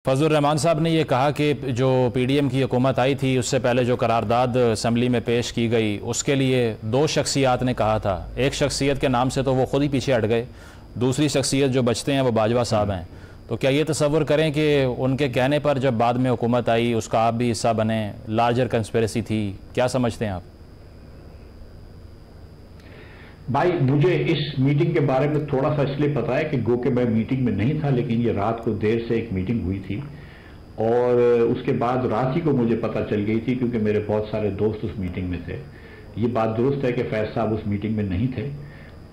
फजलुर रहमान साहब ने यह कहा कि जो पीडीएम की हुकूमत आई थी उससे पहले जो करारदाद असम्बली में पेश की गई उसके लिए दो शख्सियात ने कहा था। एक शख्सियत के नाम से तो वो खुद ही पीछे हट गए, दूसरी शख्सियत जो बचते हैं वो बाजवा साहब हैं। तो क्या ये तसव्वुर करें कि उनके कहने पर जब बाद में हुकूमत आई उसका आप भी हिस्सा बने, लार्जर कंस्पिरेसी थी, क्या समझते हैं आप? भाई मुझे इस मीटिंग के बारे में थोड़ा सा इसलिए पता है कि गो के मैं मीटिंग में नहीं था, लेकिन ये रात को देर से एक मीटिंग हुई थी और उसके बाद रात ही को मुझे पता चल गई थी क्योंकि मेरे बहुत सारे दोस्त उस मीटिंग में थे। ये बात दुरुस्त है कि फैज साहब उस मीटिंग में नहीं थे,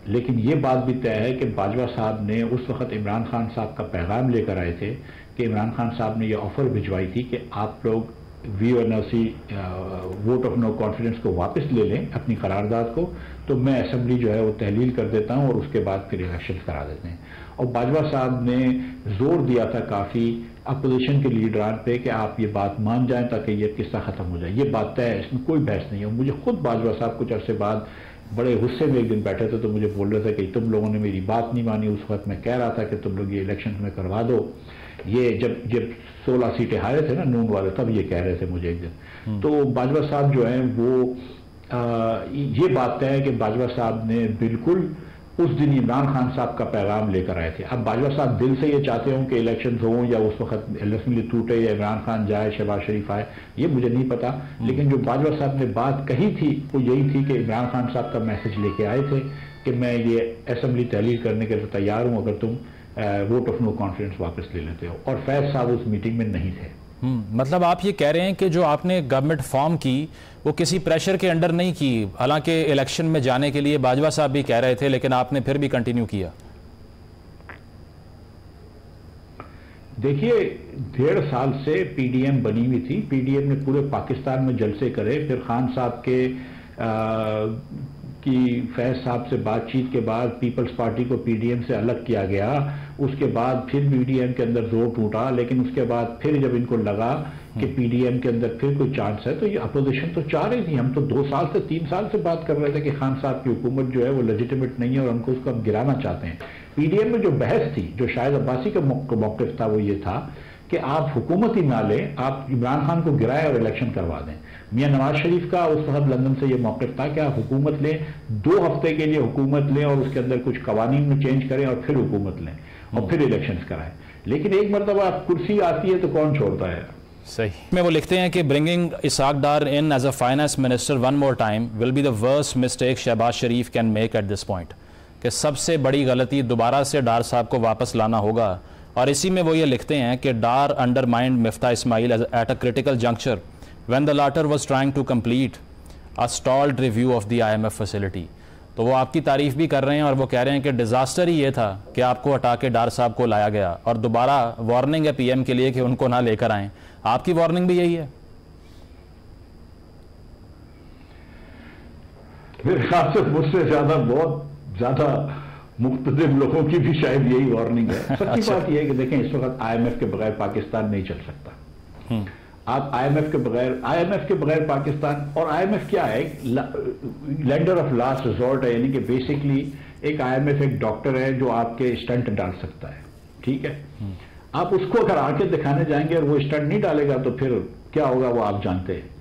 लेकिन ये बात भी तय है कि बाजवा साहब ने उस वक्त इमरान खान साहब का पैगाम लेकर आए थे कि इमरान खान साहब ने यह ऑफर भिजवाई थी कि आप लोग VONC vote of no confidence को वापस ले लें, अपनी करारदाद को, तो मैं असेंबली जो है वो तहलील कर देता हूं और उसके बाद फिर इलेक्शन करा देते हैं। और बाजवा साहब ने जोर दिया था काफ़ी अपोजिशन के लीडरान पे कि आप ये बात मान जाएं ताकि ये किस्सा ख़त्म हो जाए। ये बात तय है, इसमें कोई बहस नहीं है। मुझे खुद बाजवा साहब कुछ अरसे बाद बड़े गुस्से में एक दिन बैठे थे तो मुझे बोल रहे थे कि तुम लोगों ने मेरी बात नहीं मानी। उस वक्त मैं कह रहा था कि तुम लोग ये इलेक्शन में करवा दो। ये जब 16 सीटें हारे थे ना नून वाले, तब ये कह रहे थे मुझे एक दिन। तो बाजवा साहब जो हैं वो ये बात तय है कि बाजवा साहब ने बिल्कुल उस दिन इमरान खान साहब का पैगाम लेकर आए थे। अब बाजवा साहब दिल से ये चाहते हों कि इलेक्शन हों या उस वक्त असेंबली टूटे या इमरान खान जाए, शहबाज शरीफ आए, ये मुझे नहीं पता, लेकिन जो बाजवा साहब ने बात कही थी वो यही थी कि इमरान खान साहब का मैसेज लेके आए थे कि मैं ये असेंबली तहलील करने के लिए तैयार हूँ अगर तुम वोट ऑफ नो कॉन्फिडेंस वापस ले लेते हो। और फैज साहब उस मीटिंग में नहीं थे। मतलब आप ये कह रहे हैं कि जो आपने गवर्नमेंट फॉर्म की वो किसी प्रेशर के अंडर नहीं की, हालांकि इलेक्शन में जाने के लिए बाजवा साहब भी कह रहे थे, लेकिन आपने फिर भी कंटिन्यू किया। देखिए 1.5 साल से पीडीएम बनी हुई थी। पीडीएम ने पूरे पाकिस्तान में जलसे करे, फिर खान साहब की फैज साहब से बातचीत के बाद पीपल्स पार्टी को पीडीएम से अलग किया गया। उसके बाद फिर पीडीएम के अंदर जोर टूटा, लेकिन उसके बाद फिर जब इनको लगा कि पीडीएम के अंदर फिर कोई चांस है तो ये अपोजिशन तो चाह रही थी। हम तो 2 साल से 3 साल से बात कर रहे थे कि खान साहब की हुकूमत जो है वो लेजिटिमेट नहीं है और हमको उसको हम गिराना चाहते हैं। पीडीएम में जो बहस थी, जो शायद अब्बासी का मौक़िफ़ था, वो ये था कि आप हुकूमत ही ना लें, आप इमरान खान को गिराएं और इलेक्शन करवा दें। मियां नवाज शरीफ का उस वक्त लंदन से ये मौक़िफ़ था कि आप हुकूमत लें, 2 हफ्ते के लिए हुकूमत लें और उसके अंदर कुछ कवानीन में चेंज करें और फिर हुकूमत लें और फिर इलेक्शंस कराएं। लेकिन एक मरतबा कुर्सी आती है तो कौन छोड़ता है। सही में वो लिखते हैं कि bringing Ishaq Dar in as a finance minister one more time will be the worst mistake Shahbaz Sharif can make at this point, कि सबसे बड़ी गलती दोबारा से डार साहब को वापस लाना होगा। और इसी में वो ये लिखते हैं कि Dar undermined Miftah Ismail at a critical juncture when the latter was trying to complete a stalled review of the IMF facility. तो वो आपकी तारीफ भी कर रहे हैं और वो कह रहे हैं कि डिजास्टर ही ये था कि आपको हटा के डार साहब को लाया गया, और दोबारा वार्निंग है PM के लिए कि उनको ना लेकर आएं। आपकी वार्निंग भी यही है? मेरे ख्याल से मुझसे ज्यादा बहुत ज्यादा मुख्तलिफ लोगों की भी शायद यही वार्निंग है। सच्ची बात यह है कि देखें इस वक्त IMF के बगैर पाकिस्तान नहीं चल सकता। आप IMF के बगैर पाकिस्तान, और IMF क्या है, लेंडर ऑफ लास्ट रिजॉर्ट है, यानी कि बेसिकली एक IMF एक डॉक्टर है जो आपके स्टंट डाल सकता है, ठीक है। आप उसको अगर आके दिखाने जाएंगे और वो स्टंट नहीं डालेगा तो फिर क्या होगा वो आप जानते हैं।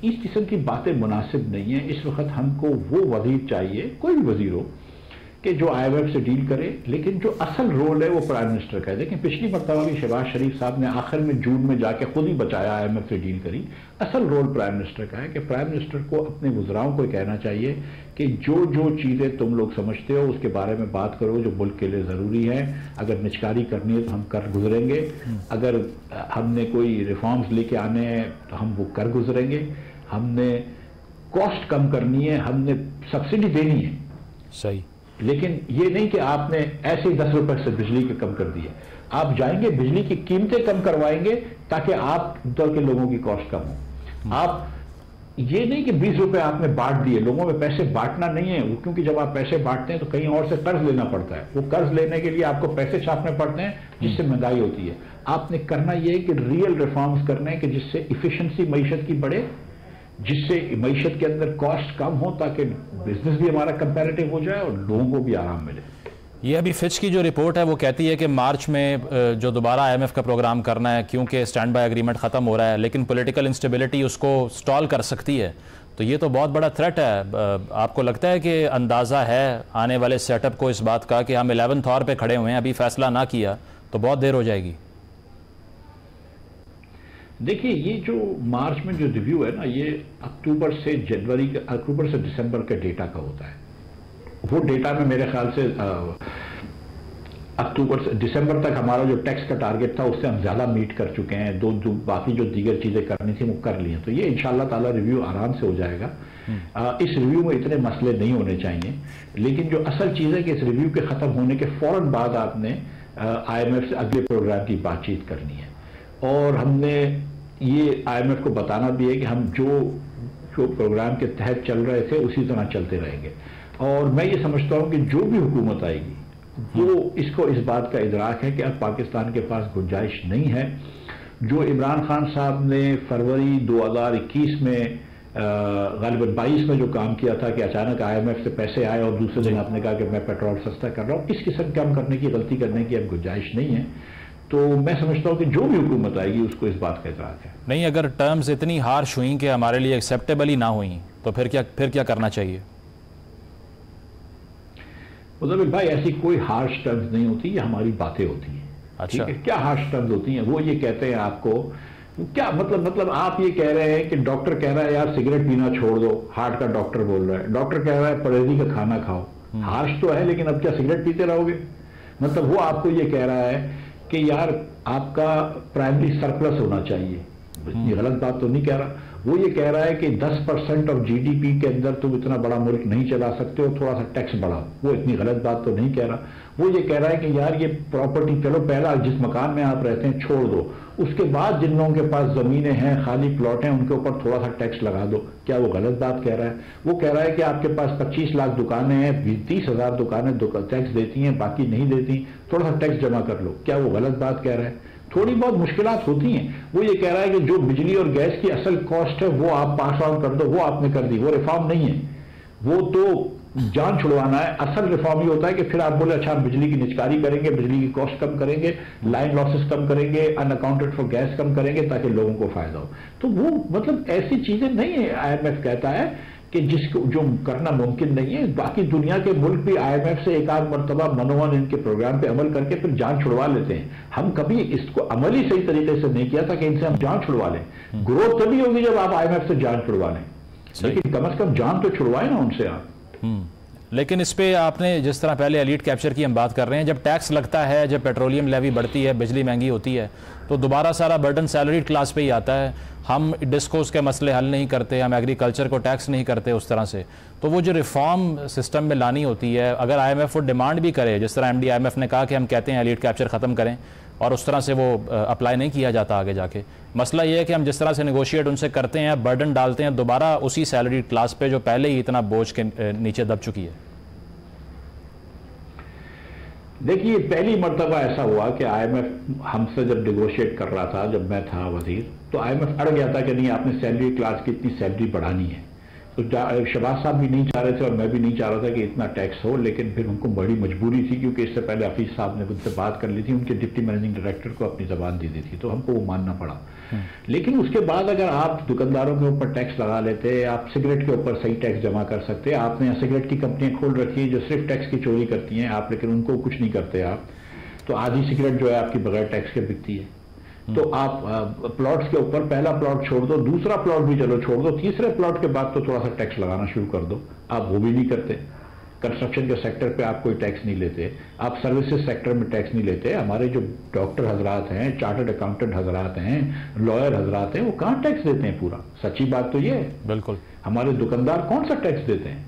इस किस्म की बातें मुनासिब नहीं है। इस वक्त हमको वो वजीर चाहिए, कोई भी वजीर हो, कि जो IMF से डील करे, लेकिन जो असल रोल है वो प्राइम मिनिस्टर का है। देखिए पिछली मरतबा भी शहबाज शरीफ साहब ने आखिर में जून में जाके खुद ही बचाया, IMF से डील करी। असल रोल प्राइम मिनिस्टर का है कि प्राइम मिनिस्टर को अपने वज़राओं को कहना चाहिए कि जो जो चीज़ें तुम लोग समझते हो उसके बारे में बात करो जो मुल्क के लिए ज़रूरी है। अगर निचकारी करनी है तो हम कर गुजरेंगे, अगर हमने कोई रिफॉर्म्स लेके आने हैं तो हम वो कर गुजरेंगे, हमने कॉस्ट कम करनी है, हमने सब्सिडी देनी है। सही। लेकिन ये नहीं कि आपने ऐसे ही 10 रुपए से बिजली के कम कर दिए। आप जाएंगे बिजली की कीमतें कम करवाएंगे ताकि आप के लोगों की कॉस्ट कम हो। आप ये नहीं कि 20 रुपए आपने बांट दिए, लोगों में पैसे बांटना नहीं है, क्योंकि जब आप पैसे बांटते हैं तो कहीं और से कर्ज लेना पड़ता है। वो कर्ज लेने के लिए आपको पैसे छापने पड़ते हैं जिससे महंगाई होती है। आपने करना यह है कि रियल रिफॉर्म्स करने हैं कि जिससे इफिशिएंसी मईशत की बढ़े, जिससे मईशत के अंदर कॉस्ट कम हो ताकि बिजनेस भी हमारा कंपैरेटिव हो जाए और लोगों को भी आराम मिले। ये अभी फिच की जो रिपोर्ट है वो कहती है कि मार्च में जो दोबारा आईएमएफ का प्रोग्राम करना है, क्योंकि स्टैंड बाय एग्रीमेंट ख़त्म हो रहा है, लेकिन पॉलिटिकल इंस्टेबिलिटी उसको स्टॉल कर सकती है। तो ये तो बहुत बड़ा थ्रेट है। आपको लगता है कि अंदाज़ा है आने वाले सेटअप को इस बात का कि हम 11th आवर पे खड़े हुए हैं, अभी फैसला ना किया तो बहुत देर हो जाएगी? देखिए, ये जो मार्च में जो रिव्यू है ना, ये अक्टूबर से दिसंबर के डेटा का होता है। वो डेटा में मेरे ख्याल से अक्टूबर से दिसंबर तक हमारा जो टैक्स का टारगेट था उससे हम ज्यादा मीट कर चुके हैं। बाकी जो दीगर चीजें करनी थी वो कर ली हैं। तो ये इंशाल्लाह ताला रिव्यू आराम से हो जाएगा। इस रिव्यू में इतने मसले नहीं होने चाहिए, लेकिन जो असल चीज है कि इस रिव्यू के खत्म होने के फौरन बाद आपने IMF से अगले प्रोग्राम की बातचीत करनी है। और हमने ये IMF को बताना भी है कि हम जो प्रोग्राम के तहत चल रहे थे उसी तरह चलते रहेंगे। और मैं ये समझता हूं कि जो भी हुकूमत आएगी वो इसको इस बात का इदराक है कि अब पाकिस्तान के पास गुंजाइश नहीं है। जो इमरान खान साहब ने फरवरी 2021 में गालिबन 22 में जो काम किया था कि अचानक IMF से पैसे आए और दूसरे दिन आपने कहा कि मैं पेट्रोल सस्ता कर रहा हूं, इस किस्म काम करने की, गलती करने की अब गुंजाइश नहीं है। तो मैं समझता हूं कि जो भी हुकूमत आएगी उसको इस बात का इदराक है। नहीं, अगर टर्म्स इतनी हार्श हुई कि हमारे लिए एक्सेप्टेबल ही ना हुई तो फिर क्या करना चाहिए? मुदब्बिर भाई, ऐसी कोई हार्श टर्म्स नहीं होती, ये हमारी बातें होती हैं। अच्छा, ठीक है, क्या हार्श टर्म्स होती हैं? वो ये कहते हैं आपको क्या मतलब आप ये कह रहे हैं कि डॉक्टर कह रहा है यार सिगरेट पीना छोड़ दो, हार्ट का डॉक्टर बोल रहा है, डॉक्टर कह रहा है परहेजी का खाना खाओ। हार्श तो है, लेकिन अब क्या सिगरेट पीते रहोगे? मतलब वो आपको ये कह रहा है कि यार आपका प्राइमरी सरप्लस होना चाहिए। ये गलत बात तो नहीं कह रहा। वो ये कह रहा है कि 10% ऑफ GDP के अंदर तुम इतना बड़ा मुल्क नहीं चला सकते हो, थोड़ा सा टैक्स बढ़ाओ। वो इतनी गलत बात तो नहीं कह रहा। वो ये कह रहा है कि यार ये प्रॉपर्टी, चलो पहला जिस मकान में आप रहते हैं छोड़ दो, उसके बाद जिन लोगों के पास जमीनें हैं, खाली प्लॉट हैं, उनके ऊपर थोड़ा सा टैक्स लगा दो। क्या वो गलत बात कह रहा है? वो कह रहा है कि आपके पास 25 लाख दुकानें हैं, 30,000 दुकानें टैक्स देती हैं, बाकी नहीं देती, थोड़ा सा टैक्स जमा कर लो। क्या वो गलत बात कह रहा है? थोड़ी बहुत मुश्किलात होती हैं। वो ये कह रहा है कि जो बिजली और गैस की असल कॉस्ट है वो आप पास ऑन कर दो, वो आपने कर दी, वो रिफॉर्म नहीं है, वो तो जान छुड़वाना है। असल रिफॉर्म ये होता है कि फिर आप बोले अच्छा बिजली की निचकारी करेंगे, बिजली की कॉस्ट कम करेंगे, लाइन लॉसेस कम करेंगे, अनअकाउंटेड फॉर गैस कम करेंगे ताकि लोगों को फायदा हो। तो वो मतलब ऐसी चीजें नहीं है। IMF कहता है कि जिसको जो करना मुमकिन नहीं है। बाकी दुनिया के मुल्क भी IMF से एक आध मरतबा मनोवन इनके प्रोग्राम पे अमल करके फिर जान छुड़वा लेते हैं। हम कभी इसको अमल ही सही तरीके से नहीं किया था कि इनसे हम जान छुड़वा लें। ग्रोथ तभी होगी जब आप IMF से जान छुड़वा लें, लेकिन कम से कम जान तो छुड़वाए ना उनसे आप। लेकिन इस पे आपने जिस तरह पहले एलीट कैप्चर की हम बात कर रहे हैं, जब टैक्स लगता है, जब पेट्रोलियम लेवी बढ़ती है, बिजली महंगी होती है, तो दोबारा सारा बर्डन सैलरीड क्लास पे ही आता है। हम डिस्कोस के मसले हल नहीं करते, हम एग्रीकल्चर को टैक्स नहीं करते उस तरह से। तो वो जो रिफॉर्म सिस्टम में लानी होती है, अगर IMF वो डिमांड भी करे, जिस तरह MD IMF ने कहा कि हम कहते हैं एलीट कैप्चर ख़त्म करें, और उस तरह से वो अप्लाई नहीं किया जाता आगे जाके। मसला ये है कि हम जिस तरह से नेगोशिएट उनसे करते हैं, बर्डन डालते हैं दोबारा उसी सैलरी क्लास पे जो पहले ही इतना बोझ के नीचे दब चुकी है। देखिए, पहली मर्तबा ऐसा हुआ कि IMF हमसे जब नेगोशिएट कर रहा था, जब मैं था वजीर, तो IMF अड़ गया था कि नहीं आपने सैलरी क्लास की इतनी सैलरी बढ़ानी है। तो शहबाज साहब भी नहीं चाह रहे थे और मैं भी नहीं चाह रहा था कि इतना टैक्स हो, लेकिन फिर उनको बड़ी मजबूरी थी क्योंकि इससे पहले हफीज साहब ने उनसे बात कर ली थी, उनके डिप्टी मैनेजिंग डायरेक्टर को अपनी जबान दे दी थी, तो हमको वो मानना पड़ा। लेकिन उसके बाद अगर आप दुकानदारों के ऊपर टैक्स लगा लेते, आप सिगरेट के ऊपर सही टैक्स जमा कर सकते, आपने सिगरेट की कंपनियां खोल रखी है जो सिर्फ टैक्स की चोरी करती हैं आप, लेकिन उनको कुछ नहीं करते आप, तो आधी सिगरेट जो है आपकी बगैर टैक्स के बिकती है। तो आप प्लॉट्स के ऊपर पहला प्लॉट छोड़ दो, दूसरा प्लॉट भी चलो छोड़ दो, तीसरे प्लॉट के बाद तो थोड़ा सा टैक्स लगाना शुरू कर दो। आप वो भी नहीं करते। कंस्ट्रक्शन के सेक्टर पे आप कोई टैक्स नहीं लेते, आप सर्विसेज सेक्टर में टैक्स नहीं लेते। हमारे जो डॉक्टर हजरात हैं, चार्टर्ड अकाउंटेंट हजरात हैं, लॉयर हजरात हैं, वो कहाँ टैक्स देते हैं पूरा? सच्ची बात तो ये है। बिल्कुल। हमारे दुकानदार कौन सा टैक्स देते हैं?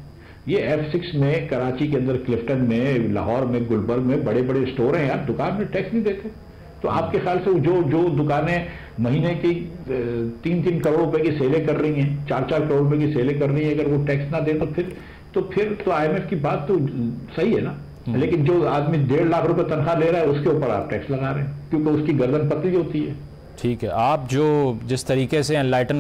ये F6 में, कराची के अंदर, क्लिफ्टन में, लाहौर में, गुलबर्ग में बड़े बड़े स्टोर हैं यार, दुकान में टैक्स नहीं देते। तो आपके ख्याल से जो दुकानें महीने की 3-3 करोड़ रुपए की सेलें कर रही हैं, 4-4 करोड़ रुपए की सेलें कर रही हैं, अगर वो टैक्स ना दे तो फिर IMF की बात तो सही है ना। लेकिन जो आदमी 1.5 लाख रुपए तनख्वाह ले रहा है उसके ऊपर आप टैक्स लगा रहे हैं क्योंकि उसकी गर्दन पतली होती है। ठीक है, आप जो जिस तरीके से एनलाइटन